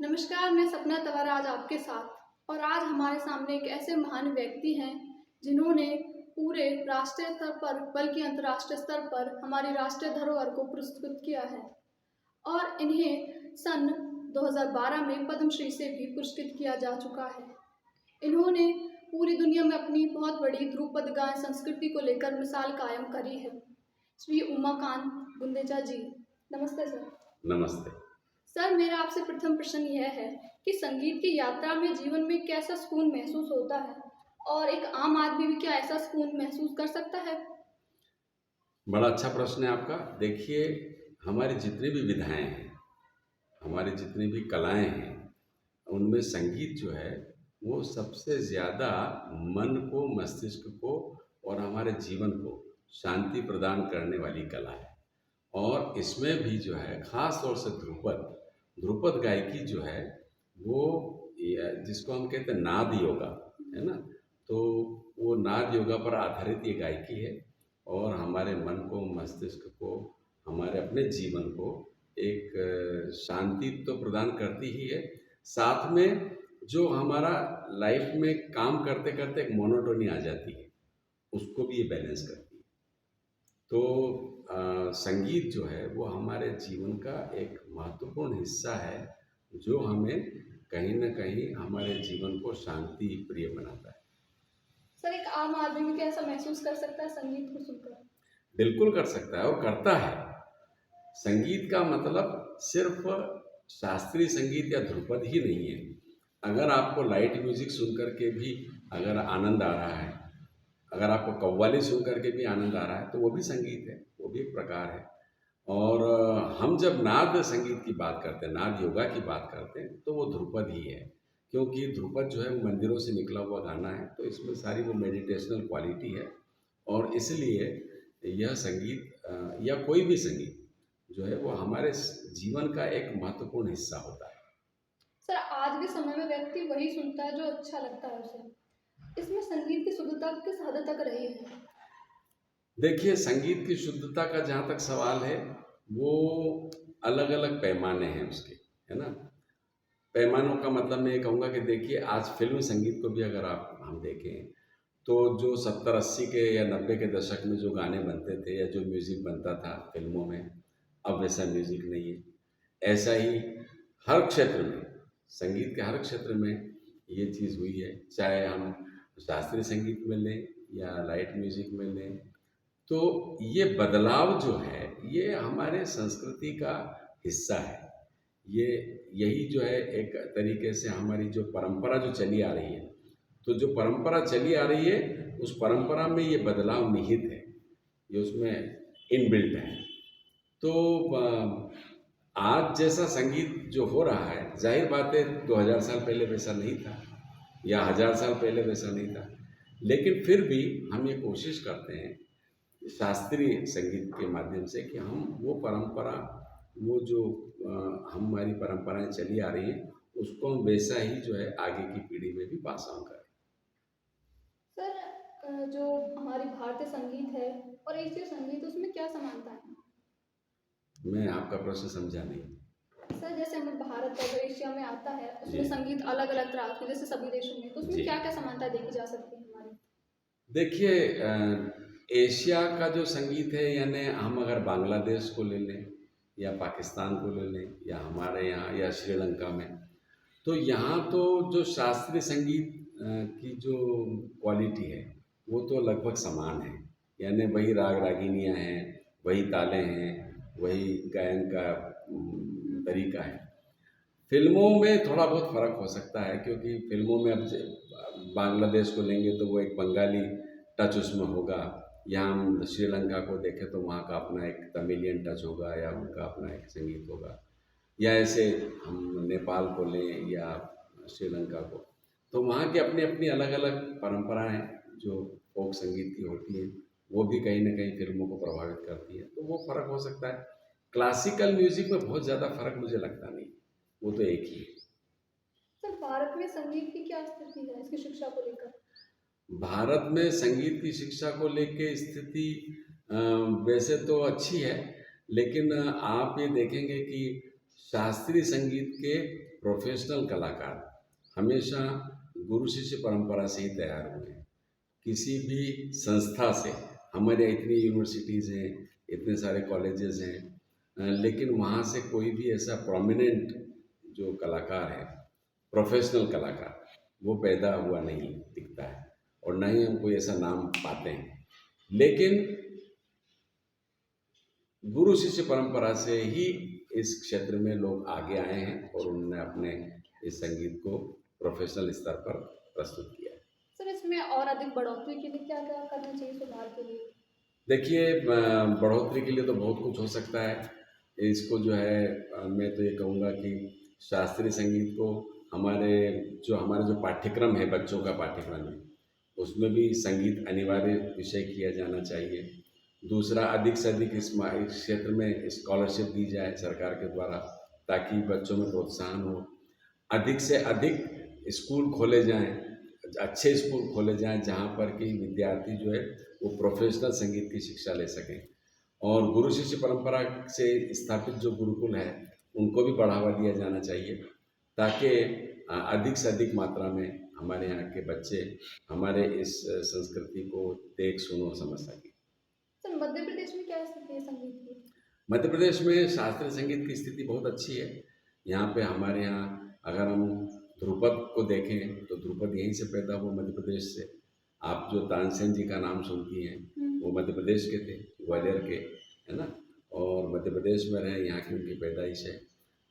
नमस्कार, मैं सपना तंवर आज आपके साथ। और आज हमारे सामने एक ऐसे महान व्यक्ति हैं जिन्होंने पूरे राष्ट्रीय स्तर पर बल्कि अंतर्राष्ट्रीय स्तर पर हमारी राष्ट्रीय धरोहर को पुरस्कृत किया है। और इन्हें सन 2012 में पद्मश्री से भी पुरस्कृत किया जा चुका है। इन्होंने पूरी दुनिया में अपनी बहुत बड़ी ध्रुपद गायन संस्कृति को लेकर मिसाल कायम करी है। श्री उमाकांत गुंदेचा जी, नमस्ते सर। नमस्ते। सर, मेरा आपसे प्रथम प्रश्न यह है कि संगीत की यात्रा में जीवन में कैसा सुकून महसूस होता है और एक आम आदमी भी क्या ऐसा सुकून महसूस कर सकता है? बड़ा अच्छा प्रश्न है आपका। देखिए, हमारी जितनी भी विधाएं हैं, हमारी जितनी भी कलाएं हैं, उनमें संगीत जो है वो सबसे ज़्यादा मन को, मस्तिष्क को और हमारे जीवन को शांति प्रदान करने वाली कला है। और इसमें भी जो है ख़ास तौर से ध्रुपद ध्रुपद गायकी जो है वो जिसको हम कहते हैं नाद योगा, है ना। तो वो नाद योगा पर आधारित ये गायकी है और हमारे मन को, मस्तिष्क को, हमारे अपने जीवन को एक शांति तो प्रदान करती ही है, साथ में जो हमारा लाइफ में काम करते करते एक मोनोटोनी आ जाती है, उसको भी ये बैलेंस करती है। तो संगीत जो है वो हमारे जीवन का एक महत्वपूर्ण हिस्सा है, जो हमें कहीं न कहीं हमारे जीवन को शांति प्रिय बनाता है। सर, एक आम आदमी भी क्या ऐसा महसूस कर सकता है संगीत को सुनकर? बिल्कुल कर सकता है और करता है। संगीत का मतलब सिर्फ शास्त्रीय संगीत या ध्रुपद ही नहीं है। अगर आपको लाइट म्यूजिक सुन कर के भी अगर आनंद आ रहा है, अगर आपको कव्वाली सुन करके भी आनंद आ रहा है, तो वो भी संगीत है, वो भी एक प्रकार है। और हम जब नाद संगीत की बात करते हैं, नाद योगा की बात करते हैं, तो वो ध्रुपद ही है, क्योंकि ध्रुपद जो है मंदिरों से निकला हुआ गाना है, तो इसमें सारी वो मेडिटेशनल क्वालिटी है। और इसलिए यह संगीत या कोई भी संगीत जो है वो हमारे जीवन का एक महत्वपूर्ण हिस्सा होता है। सर, आज के समय में व्यक्ति वही सुनता है जो अच्छा लगता है उसे। इसमें संगीत की शुद्धता किस हद तक रही है? देखिए, संगीत की शुद्धता का जहाँ तक सवाल है, वो अलग अलग पैमाने हैं उसके, है ना। पैमानों का मतलब मैं ये कहूँगा कि देखिए, आज फिल्म संगीत को भी अगर हम देखें, तो जो 70-80 के या 90 के दशक में जो गाने बनते थे या जो म्यूज़िक बनता था फिल्मों में, अब वैसा म्यूज़िक नहीं है। ऐसा ही हर क्षेत्र में, संगीत के हर क्षेत्र में ये चीज़ हुई है, चाहे हम शास्त्रीय संगीत में लें या लाइट म्यूज़िक में लें। तो ये बदलाव जो है ये हमारे संस्कृति का हिस्सा है। ये यही जो है एक तरीके से हमारी जो परंपरा जो चली आ रही है, तो जो परंपरा चली आ रही है उस परंपरा में ये बदलाव निहित है, ये उसमें इनबिल्ट है। तो आज जैसा संगीत जो हो रहा है, जाहिर बात है 2000 साल पहले वैसा नहीं था या 1000 साल पहले वैसा नहीं था, लेकिन फिर भी हम ये कोशिश करते हैं शास्त्रीय संगीत के माध्यम से कि हम वो परंपरा, वो जो हमारी परंपराएं चली आ रही हैं, उसको हम वैसा ही जो है आगे की पीढ़ी में भी पास ऑन करें। सर, जो हमारी भारतीय संगीत है और एशिया संगीत, उसमें क्या समानता है? मैं आपका प्रश्न समझा नहीं। सर, जैसे हमें भारत और एशिया में आता है, उसमें जी संगीत अलग अलग तरह के जैसे सभी देशों में, तो उसमें जी। क्या क्या समानता देखी जा सकती है हमारी? देखिए, एशिया का जो संगीत है, यानी हम अगर बांग्लादेश को ले लें या पाकिस्तान को ले लें या हमारे यहाँ या श्रीलंका में, तो यहाँ तो जो शास्त्रीय संगीत की जो क्वालिटी है वो तो लगभग समान है। यानी वही राग रागिनियाँ हैं, वही तालें हैं, वही गायन का तरीका है। फिल्मों में थोड़ा बहुत फ़र्क हो सकता है, क्योंकि फिल्मों में अब बांग्लादेश को लेंगे तो वो एक बंगाली टच उसमें होगा, या हम श्रीलंका को देखें तो वहाँ का अपना एक तमिलियन टच होगा या उनका अपना एक संगीत होगा, या ऐसे हम नेपाल को लें या श्रीलंका को, तो वहाँ की अपनी अपनी अलग अलग परंपराएं जो फोक संगीत की होती हैं, वो भी कहीं ना कहीं फिल्मों को प्रभावित करती है, तो वो फ़र्क हो सकता है। क्लासिकल म्यूज़िक में बहुत ज़्यादा फ़र्क मुझे लगता नहीं, वो तो एक ही है। सर, भारत में संगीत की क्या स्थिति है इसकी शिक्षा को लेकर? भारत में संगीत की शिक्षा को लेके स्थिति वैसे तो अच्छी है, लेकिन आप ये देखेंगे कि शास्त्रीय संगीत के प्रोफेशनल कलाकार हमेशा गुरु शिष्य परंपरा से ही तैयार हुए हैं। किसी भी संस्था से, हमारे यहाँ इतनी यूनिवर्सिटीज़ हैं, इतने सारे कॉलेजेस हैं, लेकिन वहाँ से कोई भी ऐसा प्रोमिनेंट जो कलाकार है, प्रोफेशनल कलाकार, वो पैदा हुआ नहीं दिखता है, और ना ही हम कोई ऐसा नाम पाते हैं। लेकिन गुरु शिष्य परंपरा से ही इस क्षेत्र में लोग आगे आए हैं और उन्होंने अपने इस संगीत को प्रोफेशनल स्तर पर प्रस्तुत किया है। सर, इसमें और अधिक बढ़ोतरी के लिए क्या क्या करना चाहिए सुधार के लिए? देखिए, बढ़ोतरी के लिए तो बहुत कुछ हो सकता है। इसको जो है, मैं तो ये कहूँगा कि शास्त्रीय संगीत को हमारे जो पाठ्यक्रम है, बच्चों का पाठ्यक्रम है, उसमें भी संगीत अनिवार्य विषय किया जाना चाहिए। दूसरा, अधिक से अधिक इस क्षेत्र में स्कॉलरशिप दी जाए सरकार के द्वारा, ताकि बच्चों में प्रोत्साहन हो। अधिक से अधिक स्कूल खोले जाएं, अच्छे स्कूल खोले जाएं, जहां पर कि विद्यार्थी जो है वो प्रोफेशनल संगीत की शिक्षा ले सकें। और गुरु शिष्य परंपरा से स्थापित जो गुरुकुल है, उनको भी बढ़ावा दिया जाना चाहिए, ताकि अधिक से अधिक मात्रा में हमारे यहाँ के बच्चे हमारे इस संस्कृति को देख, सुन और समझ सकें। सर, मध्य प्रदेश में क्या स्थिति है संगीत की? मध्य प्रदेश में शास्त्रीय संगीत की स्थिति बहुत अच्छी है। यहाँ पे हमारे यहाँ अगर हम ध्रुपद को देखें तो ध्रुपद यहीं से पैदा हुआ, मध्य प्रदेश से। आप जो तानसेन जी का नाम सुनती हैं, वो मध्य प्रदेश के थे, ग्वालियर के, है ना, और मध्य प्रदेश में रहे, यहाँ की उनकी पैदाइश है।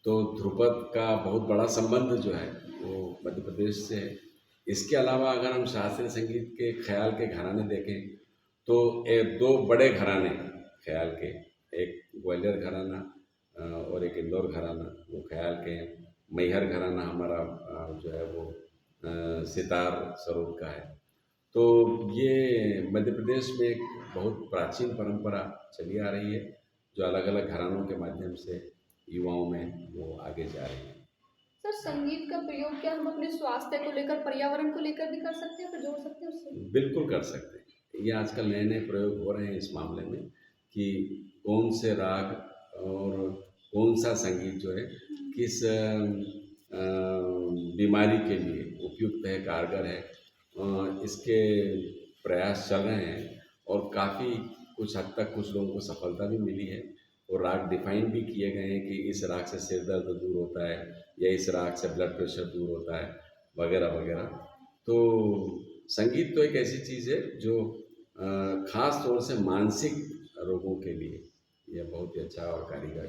तो ध्रुपद का बहुत बड़ा संबंध जो है वो मध्य प्रदेश से है। इसके अलावा अगर हम शास्त्रीय संगीत के ख्याल के घराने देखें तो दो बड़े घराने ख्याल के, एक ग्वालियर घराना और एक इंदौर घराना, वो ख्याल के हैं। मैहर घराना हमारा जो है वो सितार सरोद का है। तो ये मध्य प्रदेश में एक बहुत प्राचीन परंपरा चली आ रही है, जो अलग अलग घरानों के माध्यम से युवाओं में वो आगे जा रही है। सर, संगीत का प्रयोग क्या हम अपने स्वास्थ्य को लेकर, पर्यावरण को लेकर भी कर सकते हैं, फिर जोड़ सकते हैं उससे? बिल्कुल कर सकते हैं। ये आजकल नए नए प्रयोग हो रहे हैं इस मामले में कि कौन से राग और कौन सा संगीत जो है किस बीमारी के लिए उपयुक्त है, कारगर है। इसके प्रयास चल रहे हैं और काफ़ी कुछ हद तक कुछ लोगों को सफलता भी मिली है, और राग डिफाइन भी किए गए हैं कि इस राग से सिर दर्द दूर होता है, या इस राग से ब्लड प्रेशर दूर होता है, वगैरह वगैरह। तो संगीत तो एक ऐसी चीज़ है जो ख़ास तौर से मानसिक रोगों के लिए यह बहुत ही अच्छा और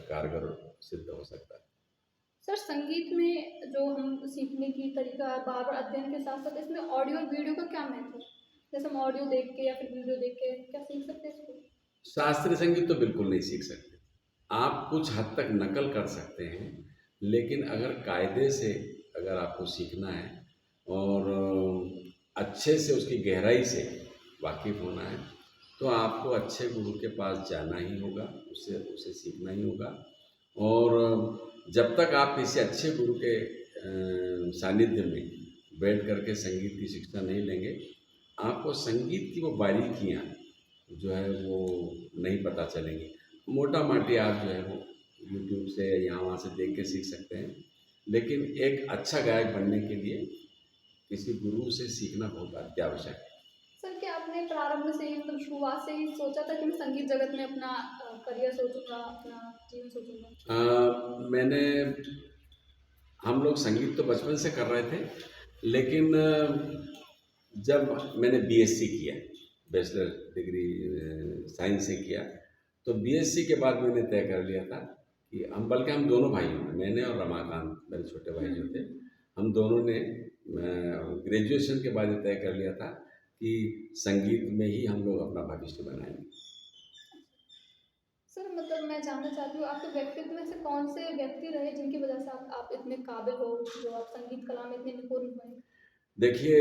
कारगर सिद्ध हो सकता है। सर, संगीत में जो हम सीखने की तरीका है, बार बार अध्ययन के साथ साथ इसमें ऑडियो और वीडियो का क्या महत्व है? जैसे हम ऑडियो देख के या फिर वीडियो देख के क्या सीख सकते हैं इसको? शास्त्रीय संगीत तो बिल्कुल नहीं सीख सकते। आप कुछ हद तक नकल कर सकते हैं, लेकिन अगर कायदे से अगर आपको सीखना है और अच्छे से उसकी गहराई से वाकिफ़ होना है, तो आपको अच्छे गुरु के पास जाना ही होगा, उसे सीखना ही होगा। और जब तक आप किसी अच्छे गुरु के सानिध्य में बैठ करके संगीत की शिक्षा नहीं लेंगे, आपको संगीत की वो बारीकियाँ जो है वो नहीं पता चलेंगी। मोटा माटी आप जो है वो यूट्यूब से यहाँ वहाँ से देख के सीख सकते हैं, लेकिन एक अच्छा गायक बनने के लिए किसी गुरु से सीखना बहुत अत्यावश्यक है। सर, क्या आपने प्रारंभ से ही, मतलब शुरुआत से ही सोचा था कि मैं संगीत जगत में अपना करियर सोचूंगा, अपना जीवन सोचूंगा? हम लोग संगीत तो बचपन से कर रहे थे, लेकिन जब मैंने बीएससी किया, बैचलर डिग्री साइंस से किया, तो बीएससी के बाद मैंने तय कर लिया था कि बल्कि हम दोनों भाइयों ने, मैंने और रमाकांत, मेरे छोटे भाई जो थे, हम दोनों ने ग्रेजुएशन के बाद ये तय कर लिया था कि संगीत में ही हम लोग अपना भविष्य बनाएंगे। सर, मतलब मैं जानना चाहती हूँ, आपके व्यक्तित्व में से कौन से व्यक्ति रहे जिनकी वजह से आप इतने काबिल हो, जो आप संगीत कला में इतने निपुण हुए? देखिए,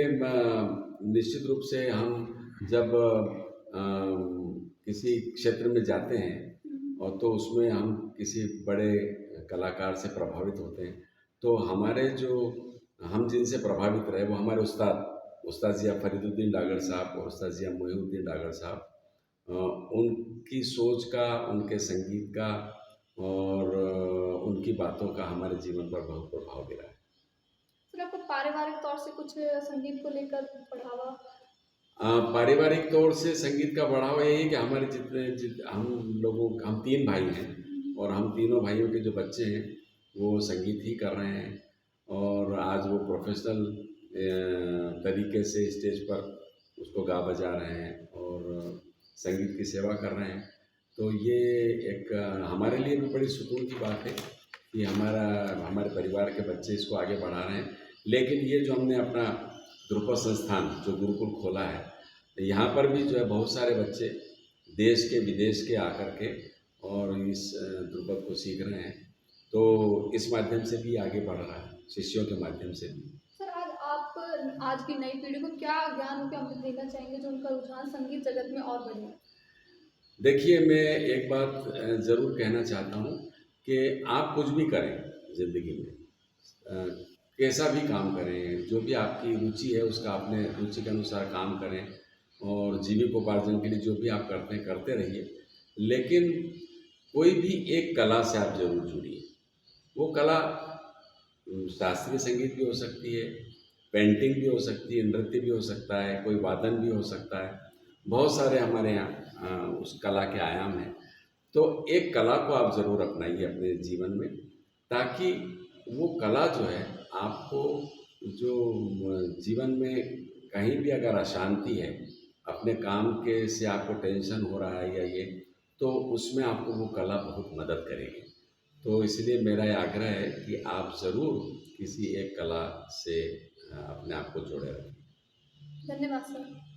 निश्चित रूप से हम जब किसी क्षेत्र में जाते हैं और तो उसमें हम किसी बड़े कलाकार से प्रभावित होते हैं, तो हम जिनसे प्रभावित रहे वो हमारे उस्ताद जिया फरीदुद्दीन डागर साहब और उस्ताद जिया मोहिउद्दीन डागर साहब, उनकी सोच का, उनके संगीत का और उनकी बातों का हमारे जीवन पर बहुत प्रभाव गिरा है। सर आपको पारिवारिक तौर से कुछ संगीत को लेकर बढ़ावा? पारिवारिक तौर से संगीत का बढ़ावा यही है कि हमारे हम 3 भाई हैं और हम तीनों भाइयों के जो बच्चे हैं वो संगीत ही कर रहे हैं और आज वो प्रोफेशनल तरीके से स्टेज पर उसको गा बजा रहे हैं और संगीत की सेवा कर रहे हैं। तो ये एक हमारे लिए भी बड़ी सुकून की बात है कि हमारे परिवार के बच्चे इसको आगे बढ़ा रहे हैं। लेकिन ये जो हमने अपना ध्रुपद संस्थान जो गुरुकुल खोला है, यहाँ पर भी जो है बहुत सारे बच्चे देश के विदेश के आकर के और इस ध्रुपद को सीख रहे हैं। तो इस माध्यम से भी आगे बढ़ रहा है, शिष्यों के माध्यम से भी। सर आज की नई पीढ़ी को क्या ज्ञान उनके अमृत देना चाहेंगे जो उनका रुझान संगीत जगत में और बढ़े? देखिए, मैं एक बात ज़रूर कहना चाहता हूँ कि आप कुछ भी करें ज़िंदगी में, कैसा भी काम करें, जो भी आपकी रुचि है उसका अपने रुचि के अनुसार काम करें और जीविकोपार्जन के लिए जो भी आप करते हैं करते रहिए। लेकिन कोई भी एक कला से आप ज़रूर जुड़िए। वो कला शास्त्रीय संगीत भी हो सकती है, पेंटिंग भी हो सकती है, नृत्य भी हो सकता है, कोई वादन भी हो सकता है। बहुत सारे हमारे यहाँ उस कला के आयाम हैं। तो एक कला को आप ज़रूर अपनाइए अपने जीवन में, ताकि वो कला जो है आपको जो जीवन में कहीं भी अगर अशांति है, अपने काम के से आपको टेंशन हो रहा है या ये, तो उसमें आपको वो कला बहुत मदद करेगी। तो इसलिए मेरा ये आग्रह है कि आप ज़रूर किसी एक कला से अपने आप को जोड़े रखें। धन्यवाद सर।